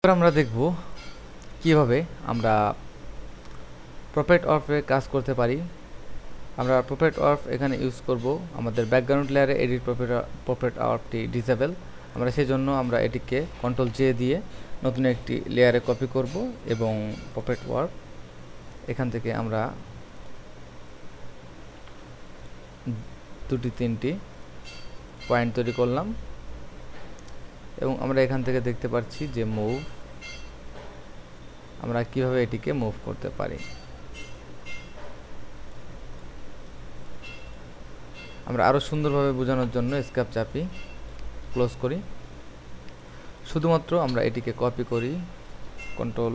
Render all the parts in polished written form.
এবার আমরা দেখব কিভাবে আমরা প্রপার্ট ওয়ার্ফে কাজ করতে পারি। আমরা প্রপার্ট ওয়ার্ফ এখানে ইউজ করব আমাদের ব্যাকগ্রাউন্ড লেয়ারে এডিট প্রপার্ট ওয়ার্ফটি ডিসেবল। আমরা সেজন্য আমরা এটিকে কন্ট্রোল জে দিয়ে নতুন একটি লেয়ারে কপি করব এবং প্রপার্ট ওয়ার্ফ এখান থেকে আমরা দুটি তিনটি পয়েন্ট তৈরি করলাম এবং আমরা এখান থেকে দেখতে পাচ্ছি যে মুভ আমরা কিভাবে এটিকে মুভ করতে পারি। আমরা আরো সুন্দরভাবে বোঝানোর জন্য এসকেপ চাপি, ক্লোজ করি। শুধুমাত্র আমরা এটিকে কপি করি, কন্ট্রোল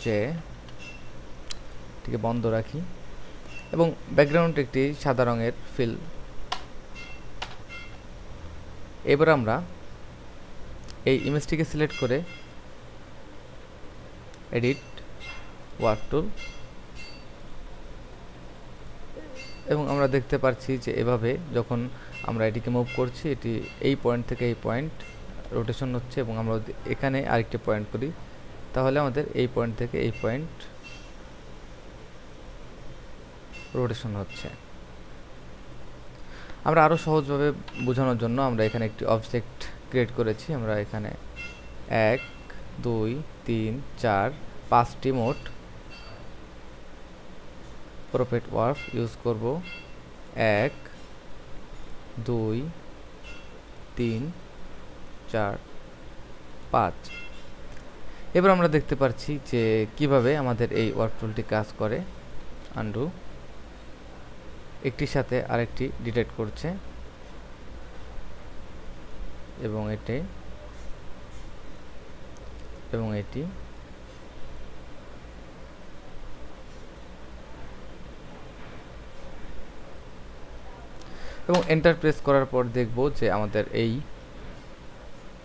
জে, এটিকে বন্ধ রাখি এবং ব্যাকগ্রাউন্ড একটি সাদা রঙের ফিল। এবার আমরা এই ইমেজটিকে সিলেক্ট করে এডিট ওয়ার্ক টুল এবং আমরা দেখতে পাচ্ছি যে এভাবে যখন আমরা এটিকে মুভ করছি এটি এই পয়েন্ট থেকে এই পয়েন্ট রোটেশন হচ্ছে এবং আমরা এখানে আরেকটি পয়েন্ট করি তাহলে আমাদের এই পয়েন্ট থেকে এই পয়েন্ট রোটেশন হচ্ছে। আমরা আরো সহজভাবে বোঝানোর জন্য আমরা এখানে একটি অবজেক্ট ক্রিয়েট করেছি। আমরা এখানে 1 2 3 4 5টি মোট প্রপার্ট ওয়ার্ফ ইউজ করব। 1 2 3 4 5। এবার আমরা দেখতে পাচ্ছি যে কিভাবে আমাদের এই ওয়ার্ক টুলটি কাজ করে। আনডু, একটির সাথে আরেকটি ডিটেক্ট করছে এবং এটি এবং এটি এবং এন্টার প্রেস করার পর দেখব যে আমাদের এই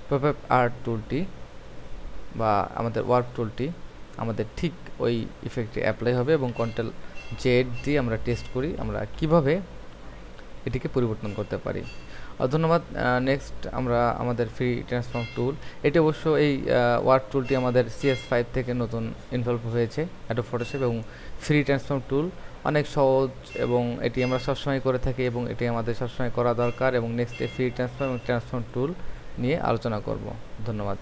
পপআপ আর্ট টুলটি বা আমাদের ওয়ার্ক টুলটি আমাদের ঠিক ওই ইফেক্টে অ্যাপ্লাই হবে এবং কন্ট্রোল জেড দিয়ে আমরা টেস্ট করি আমরা কিভাবে এটিকে পরিবর্তন করতে পারি। ধন্যবাদ। নেক্সট আমরা আমাদের ফ্রি ট্রান্সফর্ম টুল, এটি অবশ্য এই ওয়ার্ক টুলটি আমাদের CS5 থেকে নতুন ইনভলভ হয়েছে অ্যাডোব ফটোশপ এবং ফ্রি ট্রান্সফর্ম টুল অনেক সহজ এবং এটি আমরা সবসময় করে থাকি এবং এটি আমাদের সবসময় করা দরকার এবং নেক্সট ফ্রি ট্রান্সফর্ম টুল নিয়ে আলোচনা করব। ধন্যবাদ।